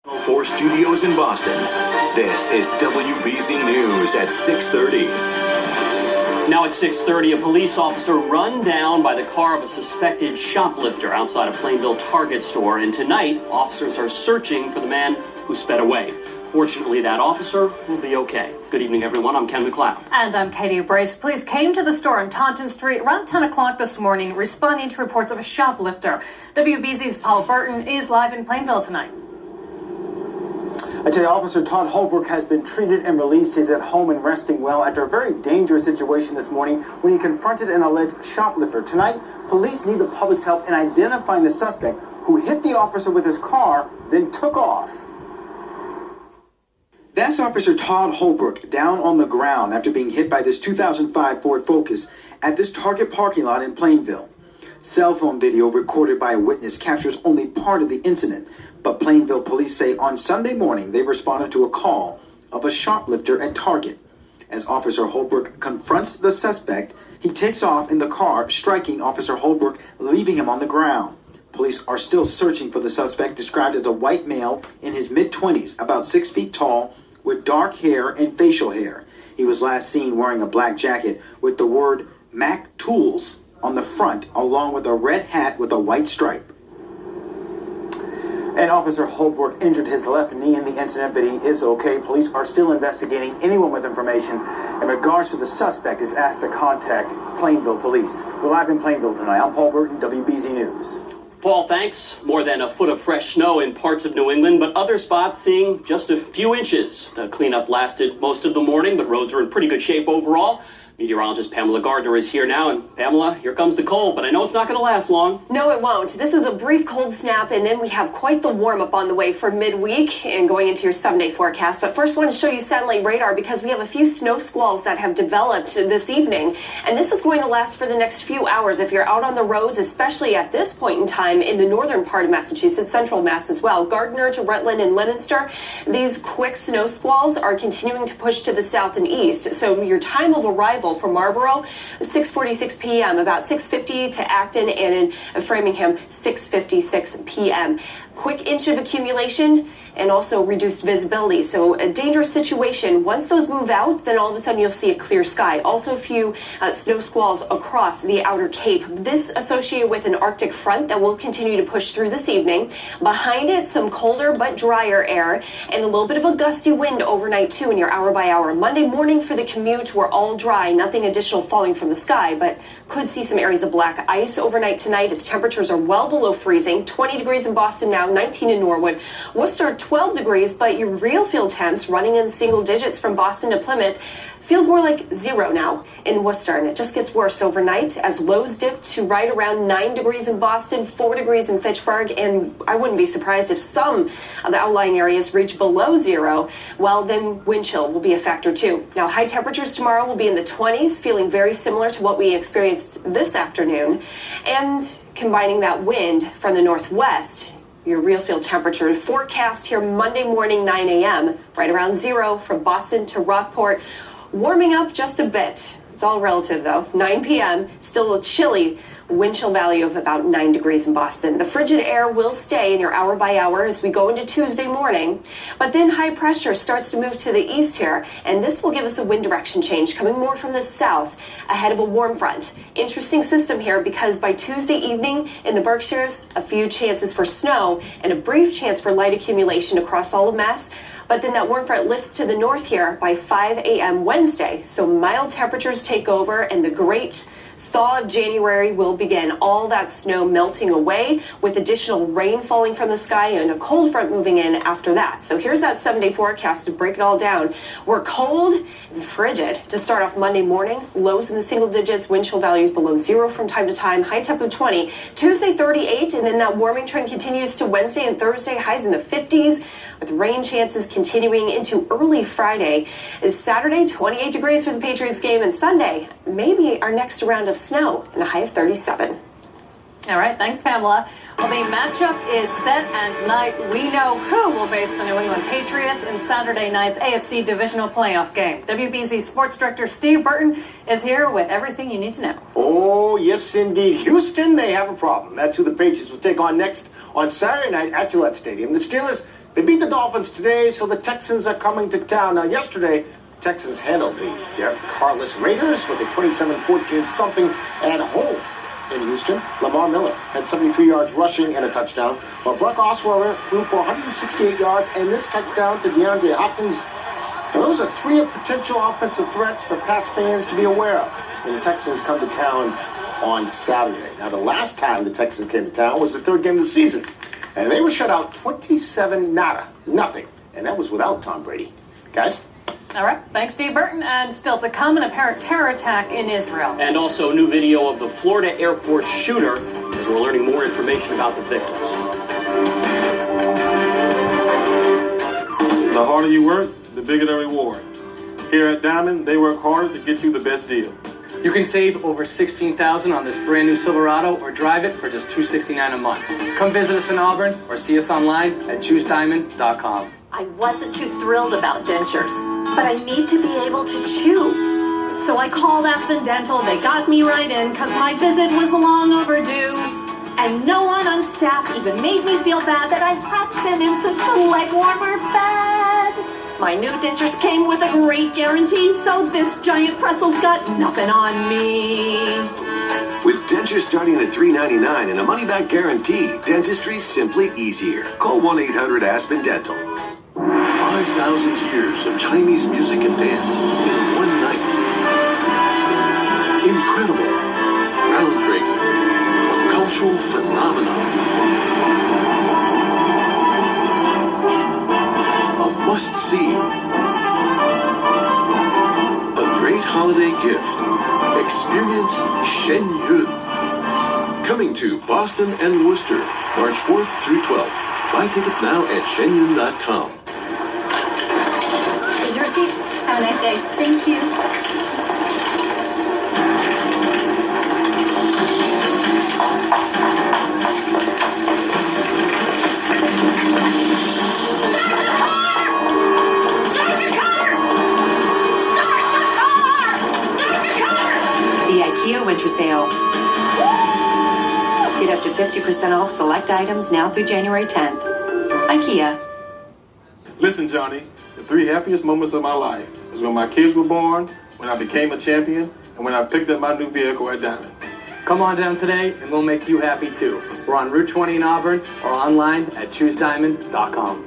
4 studios in Boston. This is WBZ News at 6:30. Now at 6:30, a police officer run down by the car of a suspected shoplifter outside a Plainville Target store. And tonight, officers are searching for the man who sped away. Fortunately, that officer will be okay. Good evening, everyone. I'm Ken McLeod. And I'm Katie Brace. Police came to the store on Taunton Street around 10 o'clock this morning, responding to reports of a shoplifter. WBZ's Paul Burton is live in Plainville tonight. I tell you, Officer Todd Holbrook has been treated and released. He's at home and resting well after a very dangerous situation this morning when he confronted an alleged shoplifter. Tonight, police need the public's help in identifying the suspect who hit the officer with his car, then took off. That's Officer Todd Holbrook down on the ground after being hit by this 2005 Ford Focus at this Target parking lot in Plainville. Cell phone video recorded by a witness captures only part of the incident, but Plainville police say on Sunday morning they responded to a call of a shoplifter at Target. As Officer Holbrook confronts the suspect, he takes off in the car, striking Officer Holbrook, leaving him on the ground. Police are still searching for the suspect, described as a white male in his mid-20s, about 6 feet tall, with dark hair and facial hair. He was last seen wearing a black jacket with the word Mac Tools on the front, along with a red hat with a white stripe. And Officer Holbrook injured his left knee in the incident, but he is okay. Police are still investigating. Anyone with information in regards to the suspect is asked to contact Plainville Police. We're live in Plainville tonight. I'm Paul Burton, WBZ News. Paul, thanks. More than a foot of fresh snow in parts of New England, but other spots seeing just a few inches. The cleanup lasted most of the morning, but roads are in pretty good shape overall. Meteorologist Pamela Gardner is here now, and Pamela, here comes the cold, but I know it's not going to last long. No, it won't. This is a brief cold snap, and then we have quite the warm-up on the way for midweek and going into your 7-day forecast. But first, I want to show you satellite radar because we have a few snow squalls that have developed this evening, and this is going to last for the next few hours. If you're out on the roads, especially at this point in time in the northern part of Massachusetts, central Mass as well, Gardner to Rutland and Leominster, these quick snow squalls are continuing to push to the south and east. So your time of arrival from Marlboro, 6:46 p.m., about 6:50 to Acton, and in Framingham, 6:56 p.m. Quick inch of accumulation and also reduced visibility. So a dangerous situation. Once those move out, then all of a sudden you'll see a clear sky. Also a few snow squalls across the outer Cape. This associated with an Arctic front that will continue to push through this evening. Behind it, some colder but drier air and a little bit of a gusty wind overnight too in your hour by hour. Monday morning for the commute, we're all dry. Nothing additional falling from the sky, but could see some areas of black ice overnight tonight as temperatures are well below freezing. 20 degrees in Boston now, 19 in Norwood. Worcester 12 degrees, but your real field temps running in single digits from Boston to Plymouth feels more like 0 now in Worcester, and it just gets worse overnight as lows dip to right around 9 degrees in Boston, 4 degrees in Fitchburg, and I wouldn't be surprised if some of the outlying areas reach below 0. Well, then wind chill will be a factor too. Now, high temperatures tomorrow will be in the 20s, feeling very similar to what we experienced this afternoon, and combining that wind from the northwest, your real field temperature forecast here Monday morning, 9 a.m., right around 0 from Boston to Rockport. Warming up just a bit. It's all relative, though. 9 p.m., still a chilly wind chill value of about 9 degrees in Boston. The frigid air will stay in your hour by hour as we go into Tuesday morning, but then high pressure starts to move to the east here, and this will give us a wind direction change coming more from the south ahead of a warm front. Interesting system here because by Tuesday evening in the Berkshires, a few chances for snow and a brief chance for light accumulation across all of Mass. But then that warm front lifts to the north here by 5 a.m. Wednesday. So mild temperatures take over and the great thaw of January will begin. All that snow melting away with additional rain falling from the sky and a cold front moving in after that. So here's that 7-day forecast to break it all down. We're cold and frigid to start off Monday morning. Lows in the single digits, wind chill values below 0 from time to time, high temp of 20. Tuesday 38, and then that warming trend continues to Wednesday and Thursday, highs in the 50s with rain chances continuing into early Friday. Is Saturday 28 degrees for the Patriots game, and Sunday maybe our next round of snow and a high of 37. All right, thanks, Pamela. Well, the matchup is set, and tonight we know who will face the New England Patriots in Saturday night's AFC Divisional Playoff game. WBZ Sports Director Steve Burton is here with everything you need to know. Oh, yes, indeed. Houston, they have a problem. That's who the Patriots will take on next on Saturday night at Gillette Stadium. The Steelers They beat the Dolphins today, so the Texans are coming to town. Now, yesterday, the Texans handled the Derek Carless Raiders with a 27-14 thumping at home in Houston. Lamar Miller had 73 yards rushing and a touchdown, while Brock Osweiler threw for 168 yards and this touchdown to DeAndre Hopkins. Now, those are three potential offensive threats for Pats fans to be aware of when the Texans come to town on Saturday. Now, the last time the Texans came to town was the third game of the season, and they were shut out 27-0, and that was without Tom Brady. Guys? All right. Thanks, Steve Burton. And still to come, an apparent terror attack in Israel. And also new video of the Florida airport shooter as we're learning more information about the victims. The harder you work, the bigger the reward. Here at Diamond, they work harder to get you the best deal. You can save over $16,000 on this brand new Silverado or drive it for just $269 a month. Come visit us in Auburn or see us online at ChooseDiamond.com. I wasn't too thrilled about dentures, but I need to be able to chew. So I called Aspen Dental. They got me right in because my visit was long overdue. And no one on staff even made me feel bad that I hadn't been in since the leg warmer fad. My new dentures came with a great guarantee, so this giant pretzel's got nothing on me. With dentures starting at $3.99 and a money-back guarantee, dentistry's simply easier. Call 1-800-ASPEN Dental. 5,000 years of Chinese music and dance in one night. Incredible, groundbreaking, a cultural phenomenon. A must-see. A great holiday gift. Experience Shenyun. Coming to Boston and Worcester, March 4th through 12th. Buy tickets now at shenyun.com. Here's your receipt. Have a nice day. Thank you. The IKEA winter sale. Get up to 50% off select items now through January 10th. IKEA. Listen, Johnny, the three happiest moments of my life was when my kids were born, when I became a champion, and when I picked up my new vehicle at Diamond. Come on down today and we'll make you happy too. We're on Route 20 in Auburn or online at ChooseDiamond.com.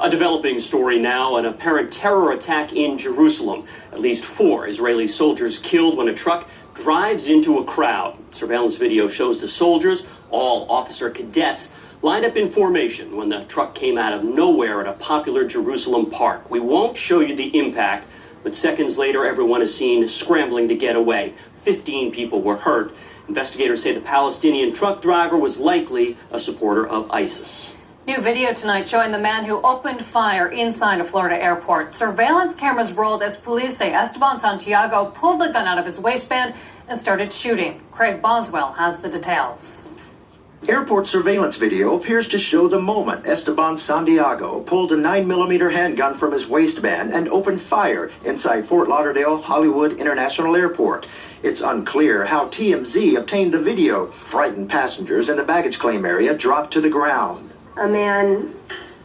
A developing story now, an apparent terror attack in Jerusalem. At least 4 Israeli soldiers killed when a truck drives into a crowd. Surveillance video shows the soldiers, all officer cadets, lined up in formation when the truck came out of nowhere at a popular Jerusalem park. We won't show you the impact, but seconds later, everyone is seen scrambling to get away. 15 people were hurt. Investigators say the Palestinian truck driver was likely a supporter of ISIS. New video tonight showing the man who opened fire inside a Florida airport. Surveillance cameras rolled as police say Esteban Santiago pulled the gun out of his waistband and started shooting. Craig Boswell has the details. Airport surveillance video appears to show the moment Esteban Santiago pulled a 9mm handgun from his waistband and opened fire inside Fort Lauderdale Hollywood International Airport. It's unclear how TMZ obtained the video. Frightened passengers in the baggage claim area dropped to the ground. A man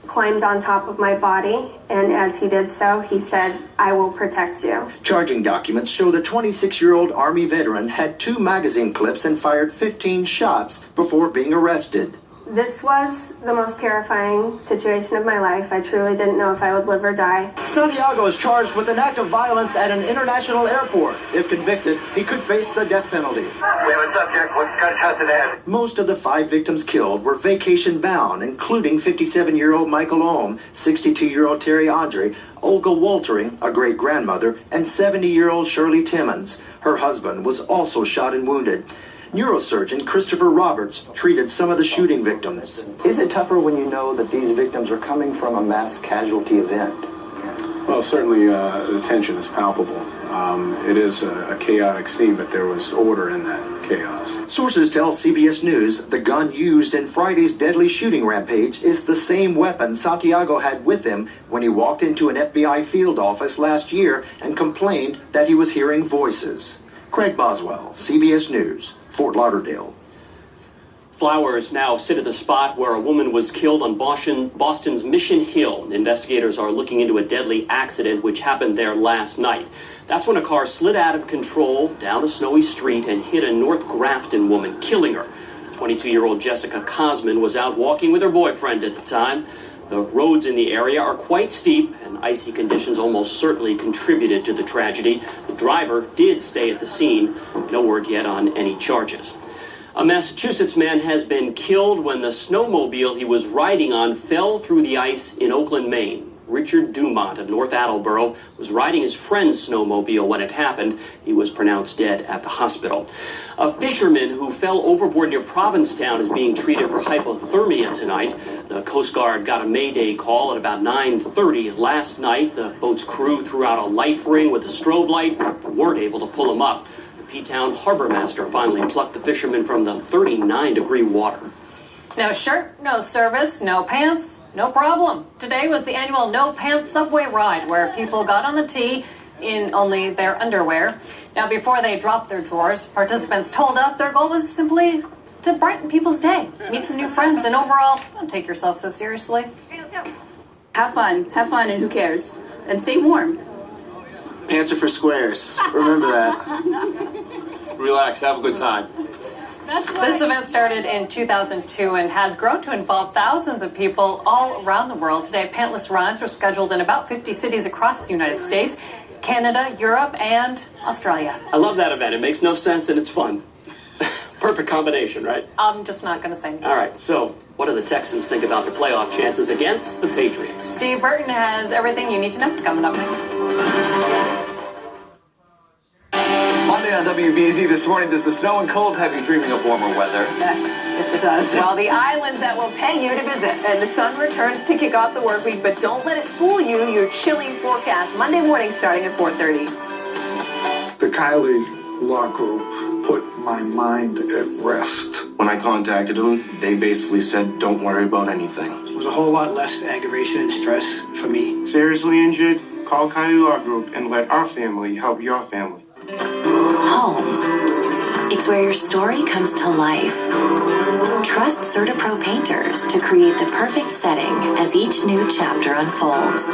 climbed on top of my body, and as he did so, he said, "I will protect you." Charging documents show the 26-year-old Army veteran had 2 magazine clips and fired 15 shots before being arrested. This was the most terrifying situation of my life. I truly didn't know if I would live or die. Santiago is charged with an act of violence at an international airport. If convicted, he could face the death penalty. We have a subject with gunshot to the head. Most of the 5 victims killed were vacation-bound, including 57-year-old Michael Ohm, 62-year-old Terry Andre, Olga Waltering, a great-grandmother, and 70-year-old Shirley Timmons. Her husband was also shot and wounded. Neurosurgeon Christopher Roberts treated some of the shooting victims. Is it tougher when you know that these victims are coming from a mass casualty event? Well, certainly the tension is palpable. It is a chaotic scene, but there was order in that chaos. Sources tell CBS News the gun used in Friday's deadly shooting rampage is the same weapon Santiago had with him when he walked into an FBI field office last year and complained that he was hearing voices. Craig Boswell, CBS News, Fort Lauderdale. Flowers now sit at the spot where a woman was killed on Boston's Mission Hill. Investigators are looking into a deadly accident which happened there last night. That's when a car slid out of control down a snowy street and hit a North Grafton woman, killing her. 22-year-old Jessica Cosman was out walking with her boyfriend at the time. The roads in the area are quite steep, and icy conditions almost certainly contributed to the tragedy. The driver did stay at the scene. No word yet on any charges. A Massachusetts man has been killed when the snowmobile he was riding on fell through the ice in Oakland, Maine. Richard Dumont of North Attleboro was riding his friend's snowmobile when it happened. He was pronounced dead at the hospital. A fisherman who fell overboard near Provincetown is being treated for hypothermia tonight. The Coast Guard got a Mayday call at about 9:30 last night. The boat's crew threw out a life ring with a strobe light, but weren't able to pull him up. The P-Town harbor master finally plucked the fisherman from the 39-degree water. No shirt, no service, no pants, no problem. Today was the annual No Pants Subway Ride, where people got on the T in only their underwear. Now, before they dropped their drawers, participants told us their goal was simply to brighten people's day, meet some new friends, and overall, don't take yourself so seriously. Have fun, and who cares? And stay warm. Pants are for squares. Remember that. Relax, have a good time. This event started in 2002 and has grown to involve thousands of people all around the world. Today, pantless rides are scheduled in about 50 cities across the United States, Canada, Europe, and Australia. I love that event. It makes no sense and it's fun. Perfect combination, right? I'm just not going to say anything. All right, so what do the Texans think about their playoff chances against the Patriots? Steve Burton has everything you need to know coming up next. Monday on WBZ this morning, does the snow and cold have you dreaming of warmer weather? Yes, it does. Well, the islands that will pay you to visit. And the sun returns to kick off the work week, but don't let it fool you. Your chilly forecast Monday morning starting at 4:30. The Kylie Law Group put my mind at rest. When I contacted them, they basically said, don't worry about anything. It was a whole lot less aggravation and stress for me. Seriously injured? Call Kylie Law Group and let our family help your family. Home. It's where your story comes to life. Trust CertaPro painters to create the perfect setting as each new chapter unfolds.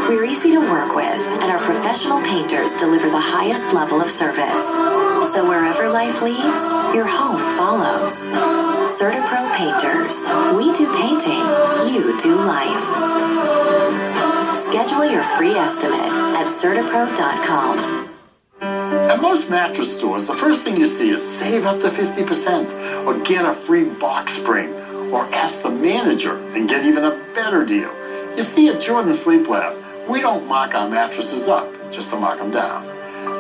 We're easy to work with, and our professional painters deliver the highest level of service. So wherever life leads, your home follows. CertaPro painters. We do painting, you do life. Schedule your free estimate at CertaPro.com. At most mattress stores, the first thing you see is save up to 50% or get a free box spring or ask the manager and get even a better deal. You see, at Jordan Sleep Lab, we don't mark our mattresses up just to mark them down.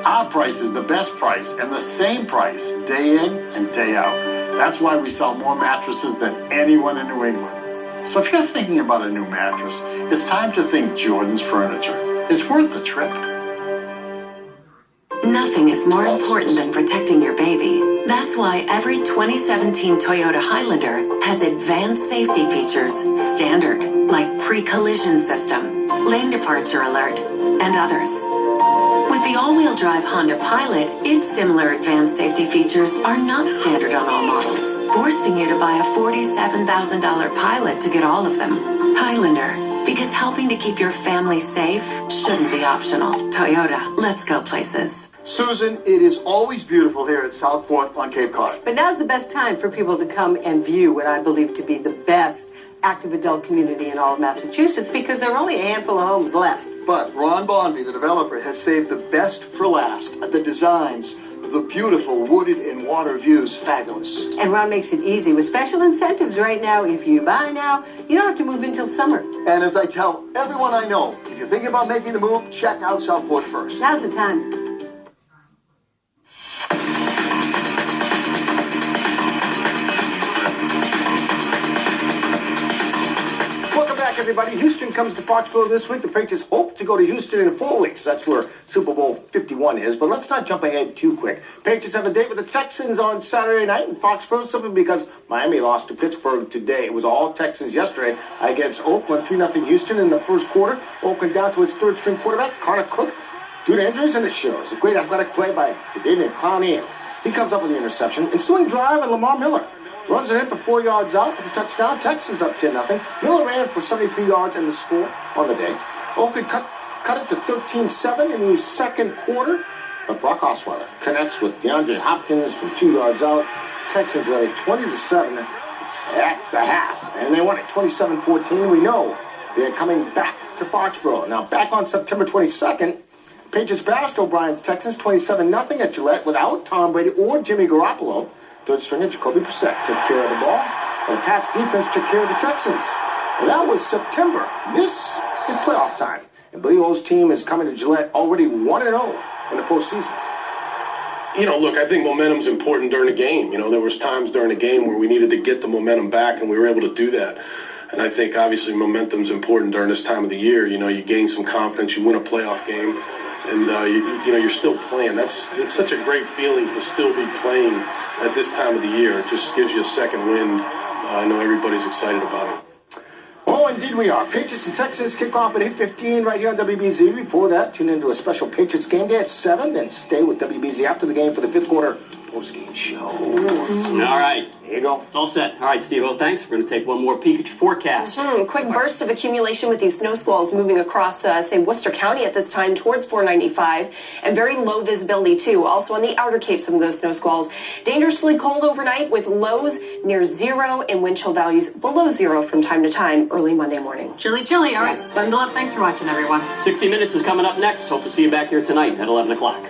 Our price is the best price and the same price day in and day out. That's why we sell more mattresses than anyone in New England. So if you're thinking about a new mattress, it's time to think Jordan's Furniture. It's worth the trip. Nothing is more important than protecting your baby. That's why every 2017 Toyota Highlander has advanced safety features standard, like pre-collision system, lane departure alert, and others. With the all-wheel drive Honda Pilot, its similar advanced safety features are not standard on all models, forcing you to buy a $47,000 Pilot to get all of them. Highlander, because helping to keep your family safe shouldn't be optional. Toyota, let's go places. Susan, it is always beautiful here at South Point on Cape Cod. But now's the best time for people to come and view what I believe to be the best active adult community in all of Massachusetts, because there are only a handful of homes left. But Ron Bondy, the developer, has saved the best for last. The designs, the beautiful wooded and water views, fabulous. And Ron makes it easy with special incentives right now. If you buy now, you don't have to move until summer. And as I tell everyone I know, if you're thinking about making the move, check out Southport first. Now's the time. Everybody, Houston comes to Foxborough this week. The Patriots hope to go to Houston in 4 weeks. That's where Super Bowl 51 is. But let's not jump ahead too quick. Patriots have a date with the Texans on Saturday night in Foxborough, simply because Miami lost to Pittsburgh today. It was all Texans yesterday against Oakland, 3-0 Houston in the first quarter. Oakland down to its third-string quarterback, Carter Cook, due to injuries, and it shows. A great athletic play by Jadeveon Clowney. He comes up with the interception. Ensuing drive, and Lamar Miller runs it in for 4 yards out for the touchdown. Texans up 10-0. Miller ran for 73 yards in the score on the day. Oakland cut it to 13-7 in the second quarter. But Brock Osweiler connects with DeAndre Hopkins from 2 yards out. Texans led it 20-7 at the half. And they won it 27-14. We know they're coming back to Foxborough. Now, back on September 22nd, Patriots bashed O'Brien's Texans 27-0 at Gillette without Tom Brady or Jimmy Garoppolo. Third stringer Jacoby Brissett took care of the ball, and Pat's defense took care of the Texans. And that was September. This is playoff time. And Billy O's team is coming to Gillette already 1-0 in the postseason. You know, look, I think momentum's important during the game. You know, there was times during the game where we needed to get the momentum back, and we were able to do that. And I think, obviously, momentum's important during this time of the year. You know, you gain some confidence, you win a playoff game, and, you know, you're still playing. It's such a great feeling to still be playing at this time of the year. It just gives you a second wind. I know everybody's excited about it. Oh, indeed we are. Patriots and Texans kick off at 8:15 right here on WBZ. Before that, tune into a special Patriots game day at 7. Then stay with WBZ after the game for the fifth quarter post-game show. All right. There you go. It's all set. All right, Steve-O, thanks. We're going to take one more peek at your forecast. Quick burst of accumulation with these snow squalls moving across, say, Worcester County at this time towards 495. And very low visibility, too. Also on the outer Cape, some of those snow squalls. Dangerously cold overnight with lows near 0 and wind chill values below 0 from time to time early Monday morning. Chilly, chilly. All right, bundle up. Thanks for watching, everyone. 60 Minutes is coming up next. Hope to see you back here tonight at 11 o'clock.